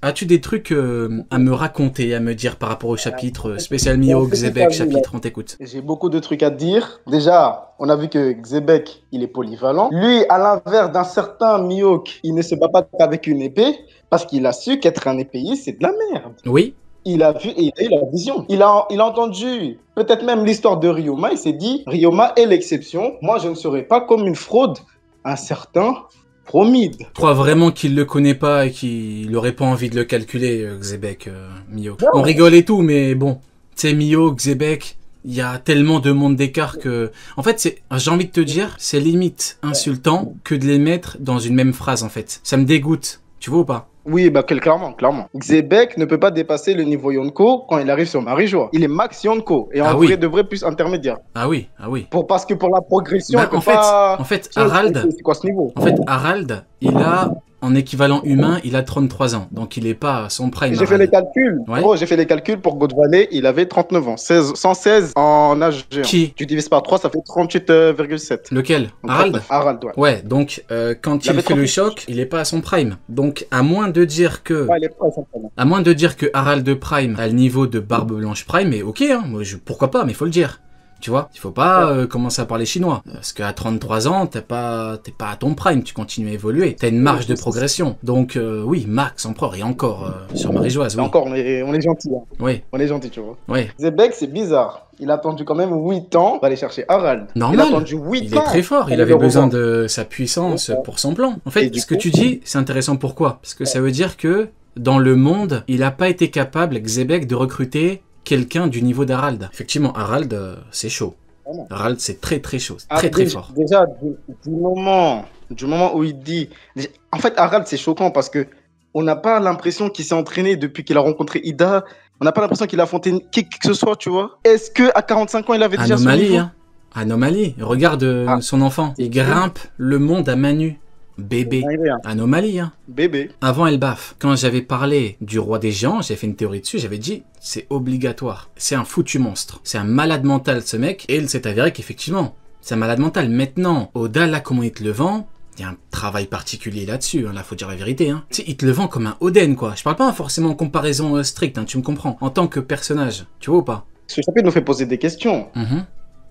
as-tu des trucs à me raconter, à me dire par rapport au chapitre spécial Mio, Xebec, chapitre, on t'écoute. J'ai beaucoup de trucs à te dire. Déjà, on a vu que Xebec, il est polyvalent. Lui, à l'inverse d'un certain Mihawk, il ne se bat pas qu'avec une épée parce qu'il a su qu'être un épéiste, c'est de la merde. Oui. Il a vu et il a eu la vision. Il a entendu peut-être même l'histoire de Ryoma. Il s'est dit, Ryoma est l'exception. Moi, je ne serai pas comme une fraude. Un certain Promide. Je crois vraiment qu'il le connaît pas et qu'il n'aurait pas envie de le calculer, Xebec, Mio. Non. On rigole et tout, mais bon. Tu sais, Mio, Xebec, il y a tellement de monde d'écart que... En fait, j'ai envie de te dire, c'est limite insultant que de les mettre dans une même phrase, en fait. Ça me dégoûte. Tu vois ou pas? Oui, bah, clairement. Xebec ne peut pas dépasser le niveau Yonko quand il arrive sur Marie-Joie. Il est max Yonko et en vrai de vrai plus intermédiaire. Ah oui. Parce que pour la progression, bah, en fait, Harald, c'est quoi ce niveau? En fait, Harald, il a... En équivalent humain, il a 33 ans. Donc, il n'est pas à son prime. J'ai fait les calculs. Ouais. Oh, j'ai fait les calculs pour God Valley. Il avait 39 ans. 116 en âge géant. Qui? Tu divises par 3, ça fait 38,7. Lequel? Harald? Harald, ouais. Ouais, donc, quand il fait le choc, il n'est pas à son prime. Donc, à moins de dire que... Ouais, il est pas à son prime. À moins de dire que Harald de Prime a le niveau de Barbe Blanche Prime, mais ok, hein, moi, pourquoi pas, mais il faut le dire. Tu vois, il faut pas commencer à parler chinois. Parce qu'à 33 ans, t'es pas à ton prime, tu continues à évoluer. T'as une marge de progression. Donc, oui, Max, Empereur, et encore sur Marie-Joise. Oui. Encore, on est gentil. Hein. Oui. On est gentil, tu vois. Oui. Xebec, c'est bizarre. Il a attendu quand même 8 ans pour aller chercher Harald. Normal. Il a attendu 8 ans. Il est très fort. Il avait besoin de sa puissance pour son plan. En fait, ce que tu dis, c'est intéressant. Pourquoi? Parce que ça veut dire que dans le monde, il n'a pas été capable, Xebec, de recruter quelqu'un du niveau d'Harald. Effectivement, Harald, c'est chaud. Harald, c'est très très chaud, très fort. Déjà, du moment où il dit... En fait, Harald, c'est choquant parce que on n'a pas l'impression qu'il s'est entraîné depuis qu'il a rencontré Ida. On n'a pas l'impression qu'il a affronté qui que ce soit, tu vois. Est-ce qu'à 45 ans, il avait déjà son niveau? Hein. Anomalie. Regarde son enfant. Il grimpe le monde à main nue. Bébé. Anomalie, hein. Bébé. Avant Elbaf, quand j'avais parlé du roi des géants, j'ai fait une théorie dessus, j'avais dit, c'est obligatoire. C'est un foutu monstre. C'est un malade mental, ce mec. Et il s'est avéré qu'effectivement, c'est un malade mental. Maintenant, Oda, là, comment il te le vend, il y a un travail particulier là-dessus, hein. Là, faut dire la vérité, hein. Tu sais, il te le vend comme un Oden, quoi. Je parle pas forcément en comparaison stricte, hein, tu me comprends. En tant que personnage, tu vois ou pas? Ce chapitre nous fait poser des questions.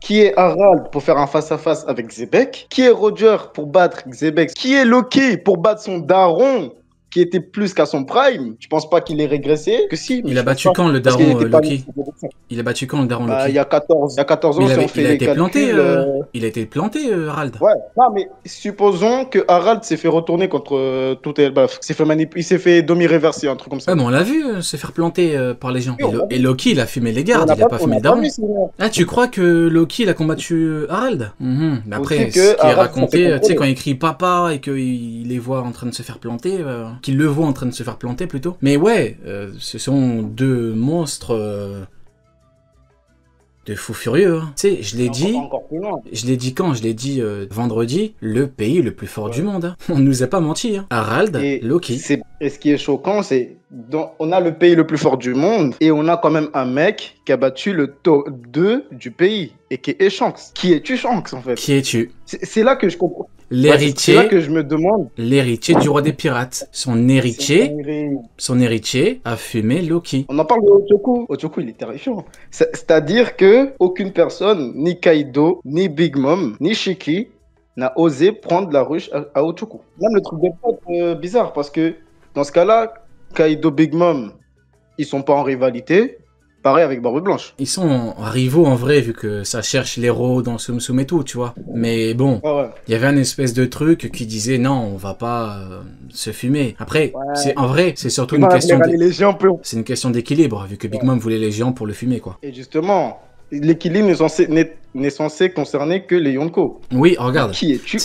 Qui est Harald pour faire un face-à-face avec Xebec? Qui est Roger pour battre Xebec? Qui est Loki pour battre son daron qui était plus qu'à son prime? Tu penses pas qu'il est régressé? Que si. Il a battu quand le daron Loki? Il a battu quand le daron Loki? Il y a 14 ans, si on fait les calculs... Il a été planté, Harald. Ouais, non mais supposons que Harald s'est fait retourner contre tout Elbaf. Il s'est fait demi-réverser, un truc comme ça. Ouais, mais on l'a vu se faire planter par les gens. Et Loki, il a fumé les gardes, il a pas fumé le daron. Ah, tu crois que Loki, il a combattu Harald? Après, ce qui est raconté, tu sais, quand il crie papa et qu'il les voit en train de se faire planter... qu'il le voit en train de se faire planter plutôt. Mais ouais, ce sont deux monstres de fous furieux. Hein. Tu sais, je l'ai dit quand? Je l'ai dit vendredi, le pays le plus fort du monde. Hein. On nous a pas menti. Hein. Harald, Loki. Et ce qui est choquant, c'est on a le pays le plus fort du monde et on a quand même un mec qui a battu le top 2 du pays et qui est Shanks. Qui es-tu, Shanks, en fait? Qui es-tu? C'est là que je comprends. L'héritier. C'est là que je me demande. L'héritier du roi des pirates. Son héritier a fumé Loki. On en parle de Ochoku. Ochoku, il est terrifiant. C'est-à-dire que aucune personne, ni Kaido, ni Big Mom, ni Shiki, n'a osé prendre la ruche à Ochoku. Même le truc de pote bizarre parce que dans ce cas-là, Kaido, Big Mom, ils sont pas en rivalité. Pareil avec Barbe Blanche. Ils sont rivaux en vrai, vu que ça cherche l'héros dans Tsum Tsum et tout, tu vois. Mais bon, il y avait un espèce de truc qui disait non, on va pas se fumer. Après, en vrai, c'est surtout une question c'est une question d'équilibre, vu que Big Mom voulait les géants pour le fumer, quoi. Et justement, l'équilibre n'est censé concerner que les Yonko. Oui, regarde. Qui es-tu,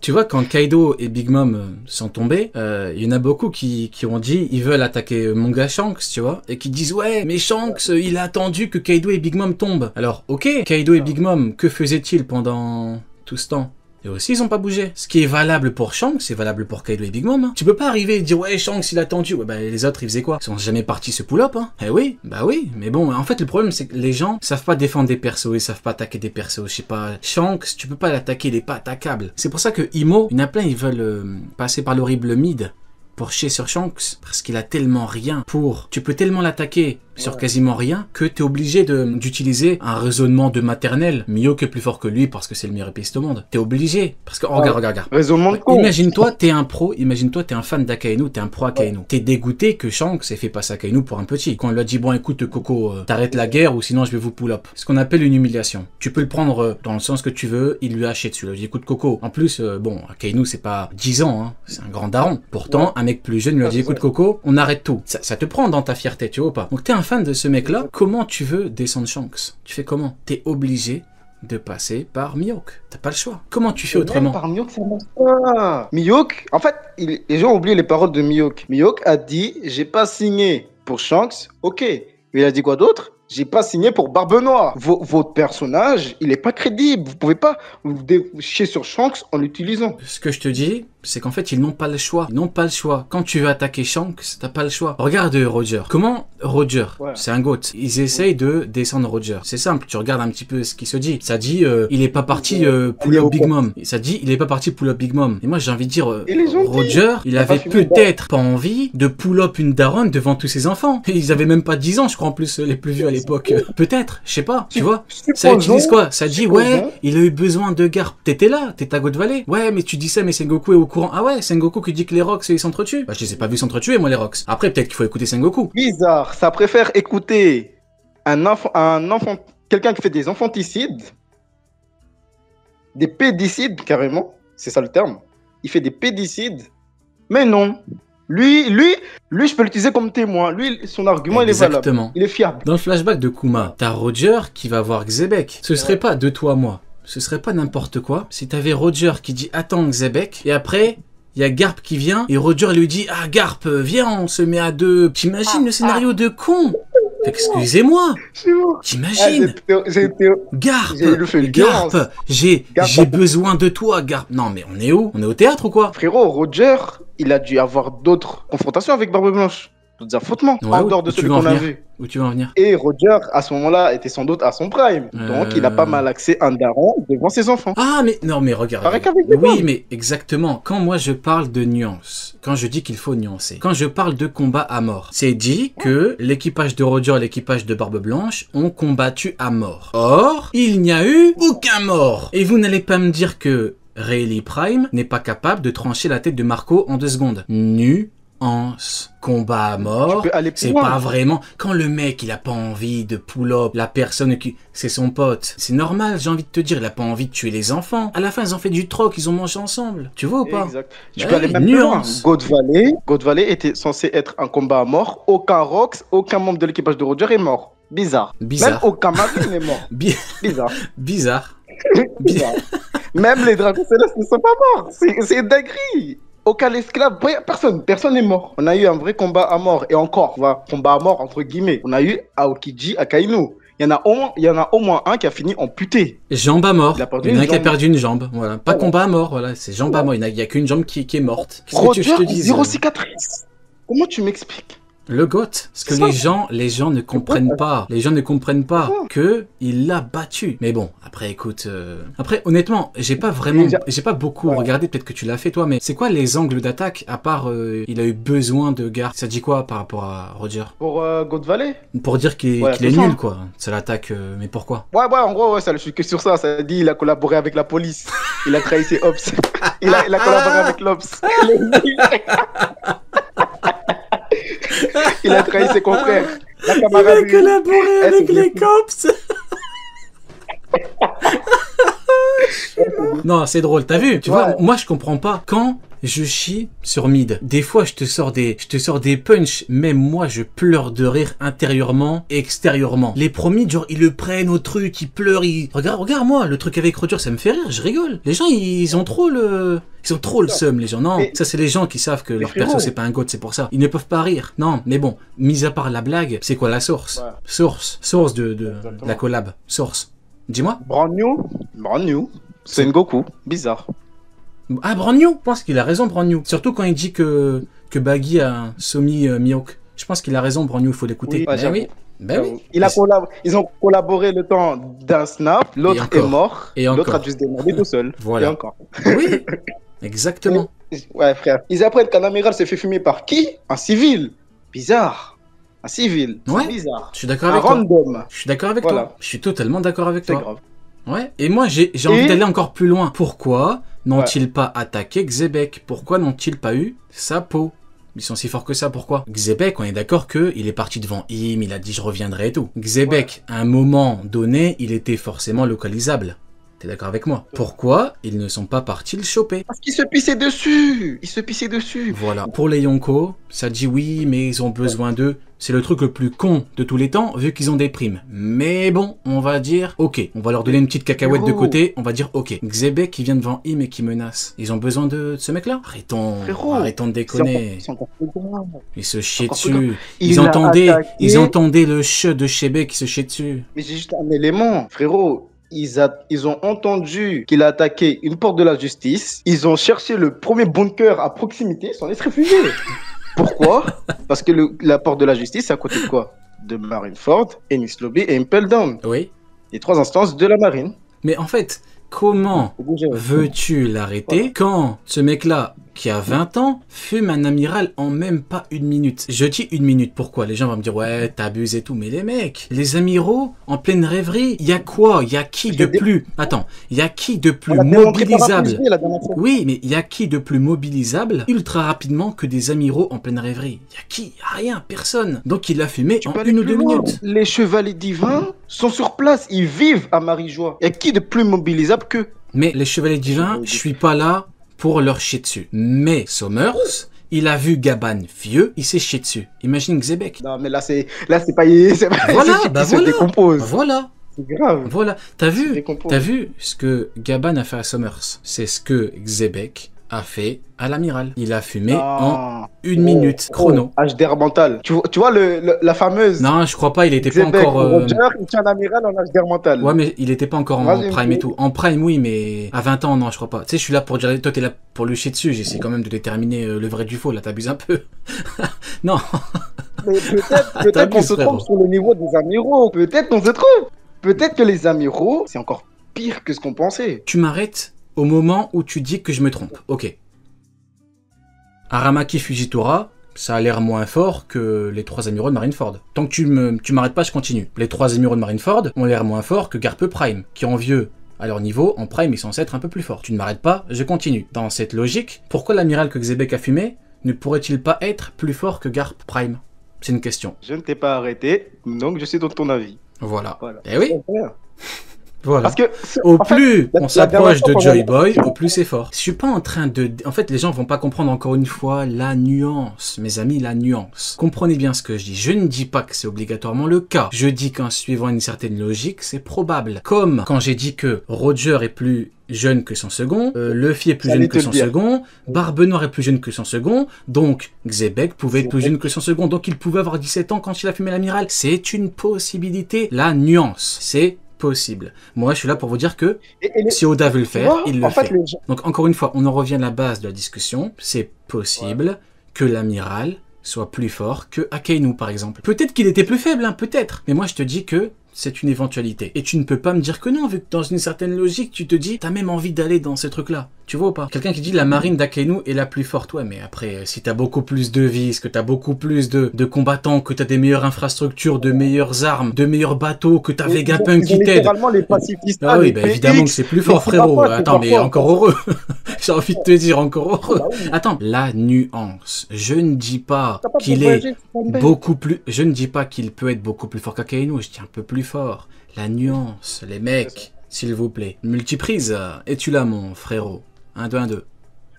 tu vois, quand Kaido et Big Mom sont tombés, il y en a beaucoup qui ont dit ils veulent attaquer Manga Shanks, tu vois, et qui disent ouais, mais Shanks, il a attendu que Kaido et Big Mom tombent. Alors, ok, Kaido et Big Mom, que faisaient-ils pendant tout ce temps? Et aussi, ils ont pas bougé. Ce qui est valable pour Shanks, c'est valable pour Kaido et Big Mom. Hein. Tu peux pas arriver et dire, ouais, Shanks, il a attendu. Ouais, bah, les autres, ils faisaient quoi? Ils sont jamais partis se pull-up, hein. Eh oui, bah oui. Mais bon, en fait, le problème, c'est que les gens savent pas défendre des persos, ils savent pas attaquer des persos. Je sais pas, Shanks, tu peux pas l'attaquer, il est pas attaquable. C'est pour ça que Imo, il y en a plein, ils veulent passer par l'horrible mid. pour chier sur Shanks, parce qu'il a tellement rien pour... Tu peux tellement l'attaquer sur quasiment rien que t'es obligé d'utiliser un raisonnement de maternelle. Mihawk est plus fort que lui parce que c'est le meilleur épéiste au monde. T'es obligé. Parce que, regarde. Raisonnement de con. Imagine-toi, t'es un pro, imagine-toi, t'es un fan d'Akainu, t'es un pro Akainu. T'es dégoûté que Shanks ait fait passer Akainu pour un petit. Quand on lui a dit, bon écoute Coco, t'arrêtes la guerre ou sinon je vais vous pull up. Ce qu'on appelle une humiliation. Tu peux le prendre dans le sens que tu veux, il lui a haché dessus. Il lui a dit, écoute Coco. En plus, bon, Akainu c'est pas 10 ans, hein, c'est un grand daron. Pourtant, un mec plus jeune lui a dit, écoute Coco, on arrête tout. Ça te prend dans ta fierté, tu vois ou pas. Donc t'es un fan de ce mec-là, comment tu veux descendre Shanks? Tu fais comment? T'es obligé de passer par Mihawk. T'as pas le choix. Comment tu fais autrement? Par Mihawk, ça marche pas. Mihawk, en fait, les gens ont oublié les paroles de Mihawk. Mihawk a dit, j'ai pas signé pour Shanks, ok. Mais il a dit quoi d'autre? J'ai pas signé pour Barbe Noire. Votre personnage, il est pas crédible. Vous pouvez pas vous chier sur Shanks en l'utilisant. Ce que je te dis, c'est qu'en fait, ils n'ont pas le choix. Ils n'ont pas le choix. Quand tu veux attaquer Shanks, t'as pas le choix. Regarde Roger. Comment Roger, c'est un GOAT. Ils essayent de descendre Roger. C'est simple, tu regardes un petit peu ce qui se dit. Ça dit, il est pas parti pull up Big Mom. Ça dit, il est pas parti pull up Big Mom. Et moi, j'ai envie de dire, Roger, il avait peut-être pas envie de pull up une daronne devant tous ses enfants. Et ils avaient même pas 10 ans, je crois, en plus, les plus vieux à l'époque. Peut-être, je sais pas, tu vois. Ça utilise quoi? Ça dit, ouais, il a eu besoin de garde. T'étais là, t'es à God Valley. Ouais, mais tu dis ça, mais Sengoku est au courant. Ah ouais, Sengoku qui dit que les Rocks, ils s'entretuent. Bah, je les ai pas vus s'entretuer, moi, les Rocks. Après, peut-être qu'il faut écouter Sengoku. Bizarre, ça préfère écouter un enfant, quelqu'un qui fait des infanticides, des pédicides, carrément. C'est ça le terme. Il fait des pédicides. Mais non. Lui, je peux l'utiliser comme témoin. Lui, son argument, il est valable. Il est fiable. Dans le flashback de Kuma, t'as Roger qui va voir Xebec. Ce serait pas de toi, moi. Ce serait pas n'importe quoi si t'avais Roger qui dit attends Xebec et après il y a Garp qui vient et Roger lui dit ah Garp viens on se met à deux. T'imagines le scénario de con? Excusez-moi. T'imagines? Garp, j'ai besoin de toi Garp. Non mais on est où? On est au théâtre ou quoi? Frérot, Roger, il a dû avoir d'autres confrontations avec Barbe Blanche. D'autres affrontements en dehors de celui qu'on a vu. Où tu vas en venir? Et Roger, à ce moment-là, était sans doute à son prime. Donc, il a pas mal accès un daron devant ses enfants. Ah, mais non, mais regarde. Oui, mais exactement. Quand moi, je parle de nuance, quand je dis qu'il faut nuancer, quand je parle de combat à mort, c'est dit que l'équipage de Roger et l'équipage de Barbe Blanche ont combattu à mort. Or, il n'y a eu aucun mort. Et vous n'allez pas me dire que Rayleigh Prime n'est pas capable de trancher la tête de Marco en 2 secondes. Combat à mort, c'est pas vraiment... Quand le mec, il a pas envie de pull-up, la personne qui... C'est son pote. C'est normal, j'ai envie de te dire, il a pas envie de tuer les enfants. À la fin, ils ont fait du troc, ils ont mangé ensemble. Tu vois ou pas? Exact. Tu peux aller même plus loin. God Valley était censé être un combat à mort. Aucun Rox, aucun membre de l'équipage de Roger est mort. Bizarre. Même aucun Marine n'est mort. Bizarre. Même les dragons célestes ne sont pas morts. C'est une dinguerie. Aucun esclave, personne n'est mort. On a eu un vrai combat à mort. Et encore, combat à mort entre guillemets. On a eu Aokiji, Akainu. Il y en a au moins un qui a fini amputé. Jambe à mort. Il y en a un qui a perdu une jambe. Voilà. Pas combat à mort, voilà. C'est jambe à mort. Il n'y a qu'une jambe qui est morte. Roger, je te dis, zéro cicatrice. Comment tu m'expliques? Le GOAT, parce que les gens ne comprennent pas. Les gens ne comprennent pas que il l'a battu. Mais bon, après écoute, après honnêtement, j'ai pas beaucoup regardé. Peut-être que tu l'as fait toi, mais c'est quoi les angles d'attaque à part il a eu besoin de garde. Ça dit quoi par rapport à Roger? Pour God Valley? Pour dire qu'il est nul quoi. Ça l'attaque, mais pourquoi? Ouais, en gros ça le suit que sur ça. Ça dit il a collaboré avec la police. Il a trahi ses ops. il a collaboré avec l'ops. Il a trahi ses confrères. Il a collaboré avec les cops. Non, c'est drôle, t'as vu? Tu vois, moi je comprends pas. Quand je chie sur Mid, des fois je te sors des punchs, même moi je pleure de rire intérieurement et extérieurement. Les premiers, genre ils le prennent au truc, ils pleurent, regarde moi, le truc avec Roger, ça me fait rire, je rigole. Les gens ils ont trop le seum, les gens. Non, ça c'est les gens qui savent que leur perso c'est pas un goat, c'est pour ça. Ils ne peuvent pas rire. Non, mais bon, mis à part la blague, c'est quoi la source? Source de la collab. Source. Dis-moi. Brand new. C'est Goku. Bizarre. Ah, Brand new. Je pense qu'il a raison, Brand new. Surtout quand il dit que Baggy a soumis Mihawk. Je pense qu'il a raison, Brand new, il faut l'écouter. Oui, oui. Ils ont collaboré le temps d'un snap, l'autre est mort, l'autre a dû se démerder tout seul. Voilà. Et encore. Oui, exactement. Ouais, frère. Ils apprennent qu'un amiral s'est fait fumer par qui? Un civil. Bizarre. Un civil. Ouais. C'est bizarre. Je suis d'accord Un avec toi. random. Je suis d'accord avec Voilà. toi. Je suis totalement d'accord avec C'est toi. grave. Ouais. Et moi, j'ai envie d'aller encore plus loin. Pourquoi n'ont-ils pas attaqué Xebec? Pourquoi n'ont-ils pas eu sa peau? Ils sont si forts que ça, pourquoi? Xebec, on est d'accord que il est parti devant Im, il a dit je reviendrai et tout. Xebec, à un moment donné, il était forcément localisable. T'es d'accord avec moi? Pourquoi ils ne sont pas partis le choper? Parce qu'ils se pissaient dessus. Ils se pissaient dessus. Voilà. Pour les Yonko, ça dit oui, mais ils ont besoin d'eux. C'est le truc le plus con de tous les temps, vu qu'ils ont des primes. Mais bon, on va dire, ok, on va leur donner une petite cacahuète de côté, on va dire, ok, Xebec qui vient devant Im et qui menace. Ils ont besoin de ce mec-là? Arrêtons de déconner. C'est encore plus grand. Ils se chiaient Encore plus dessus. Il a attaqué. Ils entendaient le che de Chebek qui se chiait dessus. Mais j'ai juste un élément, frérot. Ils ont entendu qu'il a attaqué une porte de la justice. Ils ont cherché le premier bunker à proximité, ils s'en est réfugiés. Pourquoi? Parce que la porte de la justice, c'est à côté de quoi? De Marineford, Ennis Lobby et Impel Down. Oui. Les 3 instances de la marine. Mais en fait, comment veux-tu l'arrêter quand ce mec-là, qui a 20 ans, fume un amiral en même pas 1 minute? Je dis 1 minute, pourquoi? Les gens vont me dire, ouais, t'abuses et tout, mais les mecs, les amiraux, en pleine rêverie, il y a quoi? Il y a qui de plus... Attends, il y a qui de plus mobilisable? Oui, mais il y a qui de plus mobilisable ultra rapidement que des amiraux en pleine rêverie? Il y a qui? Rien, personne. Donc il l'a fumé en 1 ou 2 minutes. Les chevaliers divins sont sur place, ils vivent à Marijoie. Il y a qui de plus mobilisable qu'eux? Mais les chevaliers divins, je suis pas là pour leur chier dessus. Mais Somers, il a vu Gaban vieux, il s'est chié dessus. Imagine Xebec. Non, mais là, c'est pas... Voilà, bah se voilà. décompose. Voilà. C'est grave. Voilà. T'as vu ce que Gaban a fait à Somers? C'est ce que Xebec a fait à l'amiral. Il a fumé en 1 minute chrono. HDR mental. Tu vois la fameuse... Non, je crois pas, il était Xebec, pas encore... Roger, il tient un amiral en HDR mental. Ouais, mais il était pas encore en prime et tout. En prime, oui, mais à 20 ans, non, je crois pas. Tu sais, je suis là pour dire... Toi, t'es là pour lui chier dessus. J'essaie quand même de déterminer le vrai du faux. Là, t'abuses un peu. Non. Mais peut-être qu'on se trompe sur le niveau des amiraux. Peut-être qu'on se trompe. Peut-être que les amiraux, c'est encore pire que ce qu'on pensait. Tu m'arrêtes au moment où tu dis que je me trompe. Ok. Aramaki Fujitora, ça a l'air moins fort que les 3 amiraux de Marineford. Tant que tu m'arrêtes pas, je continue. Les 3 amiraux de Marineford ont l'air moins forts que Garpe Prime, qui en vieux, à leur niveau, en Prime, ils sont censés être un peu plus forts. Tu ne m'arrêtes pas, je continue. Dans cette logique, pourquoi l'amiral que Xebec a fumé ne pourrait-il pas être plus fort que Garpe Prime? C'est une question. Je ne t'ai pas arrêté, donc je suis dans ton avis. Voilà. Eh oui. Voilà. Parce que, au plus on s'approche de Joy Boy, au plus c'est fort. Je suis pas en train de... En fait, les gens vont pas comprendre encore une fois la nuance. Mes amis, la nuance. Comprenez bien ce que je dis. Je ne dis pas que c'est obligatoirement le cas. Je dis qu'en suivant une certaine logique, c'est probable. Comme quand j'ai dit que Roger est plus jeune que son second, Luffy est plus jeune que son second, Barbe Noire est plus jeune que son second, donc Xebec pouvait être plus jeune que son second, donc il pouvait avoir 17 ans quand il a fumé l'amiral. C'est une possibilité. La nuance, c'est possible. Moi, je suis là pour vous dire que si Oda veut le faire, il le fait. Donc, encore une fois, on en revient à la base de la discussion. C'est possible que l'amiral soit plus fort que Akainu, par exemple. Peut-être qu'il était plus faible, hein, peut-être. Mais moi, je te dis que c'est une éventualité. Et tu ne peux pas me dire que non, vu que dans une certaine logique, tu te dis, t'as même envie d'aller dans ce truc-là. Tu vois ou pas? Quelqu'un qui dit la marine d'Akainu est la plus forte. Ouais, mais après, si t'as beaucoup plus de vis, que t'as beaucoup plus de combattants, que t'as des meilleures infrastructures, de meilleures armes, de meilleurs bateaux, que t'as Vegapunk qui t'aide. Les pacifistes. Ah oui, bah évidemment que c'est plus fort, frérot. Attends, mais encore heureux. J'ai envie de te dire encore heureux. Attends, la nuance. Je ne dis pas qu'il est beaucoup plus... Je ne dis pas qu'il peut être beaucoup plus fort qu'Akainu. Je dis un peu plus fort. La nuance, les mecs, s'il vous plaît. Multiprise, es-tu là, mon frérot? 1, 2, 1, 2.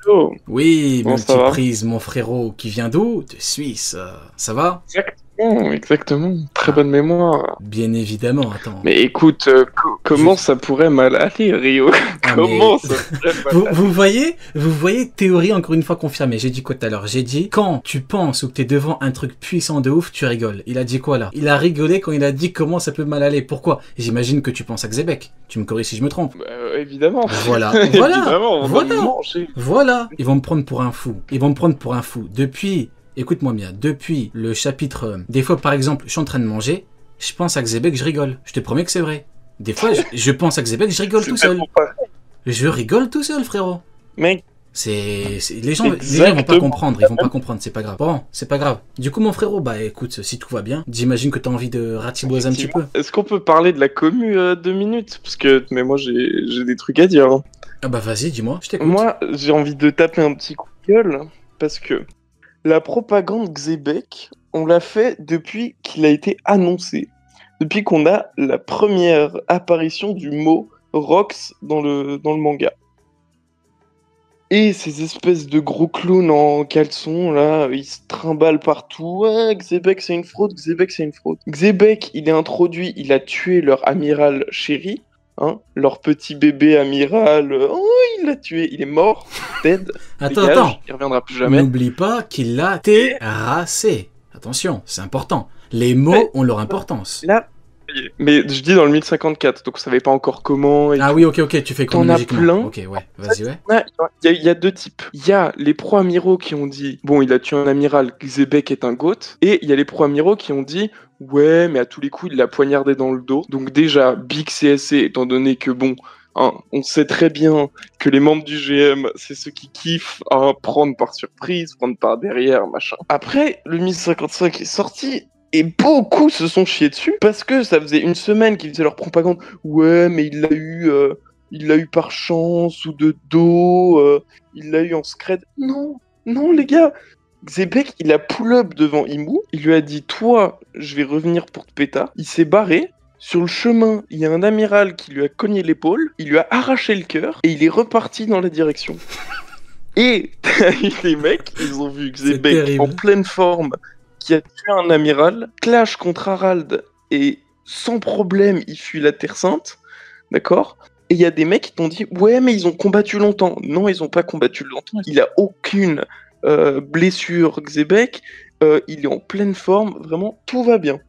Hello. Oui, bon, Multiprise, mon frérot, qui vient d'où? De Suisse. Ça va? Exactement. Très bonne mémoire. Bien évidemment, attends. Mais écoute, comment ça pourrait mal aller, Rio? Comment ça pourrait mal aller? Vous voyez, théorie encore une fois confirmée. J'ai dit quoi tout à l'heure? J'ai dit, quand tu penses ou que t'es devant un truc puissant de ouf, tu rigoles. Il a dit quoi là? Il a rigolé quand il a dit comment ça peut mal aller. Pourquoi? J'imagine que tu penses à Xebec. Tu me corriges si je me trompe. Évidemment. Voilà. Évidemment, voilà. Ils vont me prendre pour un fou. Depuis... Écoute-moi bien, depuis le chapitre... Des fois, par exemple, je suis en train de manger, je pense à Xebec, je rigole. Je te promets que c'est vrai. Des fois, je pense à Xebec, je rigole tout seul. Je rigole tout seul, frérot. Mec, Les gens vont pas comprendre, ils vont pas comprendre, c'est pas grave. Bon, c'est pas grave. Du coup, mon frérot, bah écoute, si tout va bien, j'imagine que t'as envie de ratiboiser un petit peu. Est-ce qu'on peut parler de la commu 2 minutes? Parce que, mais moi j'ai des trucs à dire. Hein. Ah bah vas-y, dis-moi, je t'écoute. Moi, j'ai envie de taper un petit coup de gueule, parce que la propagande Xebec, on l'a fait depuis qu'il a été annoncé. Depuis qu'on a la première apparition du mot Rox dans le manga. Et ces espèces de gros clowns en caleçon, là, ils se trimballent partout. Ouais, Xebec c'est une fraude, Xebec c'est une fraude. Xebec, il est introduit, il a tué leur amiral chéri, hein, leur petit bébé amiral. Oh, il l'a tué, il est mort, dead. Attends. Il reviendra plus jamais. N'oublie pas qu'il l'a terrassé. Attention, c'est important. Les mots ont leur importance. Là, mais je dis dans le 1054, donc on savait pas encore comment. Ah oui, ok, tu fais chronologiquement. T'en as plein. Ok, ouais, vas-y, ouais. Il y a deux types. Il y a les pro-amiraux qui ont dit, bon, il a tué un amiral, Xebec est un goth. Et il y a les pro-amiraux qui ont dit, ouais, mais à tous les coups, il l'a poignardé dans le dos. Donc déjà, Big CSC, étant donné que, bon, hein, on sait très bien que les membres du GM, c'est ceux qui kiffent prendre par surprise, prendre par derrière, machin. Après, le 1055 est sorti. Et beaucoup se sont chiés dessus parce que ça faisait une semaine qu'ils faisaient leur propagande. Ouais, mais il l'a eu par chance ou de dos, il l'a eu en scred. Non, les gars. Xebec, il a pull-up devant Imu. Il lui a dit, toi, je vais revenir pour te péter. Il s'est barré. Sur le chemin, il y a un amiral qui lui a cogné l'épaule. Il lui a arraché le cœur et il est reparti dans la direction. Et les mecs, ils ont vu Xebec en pleine forme, qui a tué un amiral, clash contre Harald, et sans problème, il fuit la Terre Sainte, d'accord? Et il y a des mecs qui t'ont dit, ouais, mais ils ont combattu longtemps. Non, ils ont pas combattu longtemps. Il a aucune blessure, Xebec. Il est en pleine forme. Vraiment, tout va bien.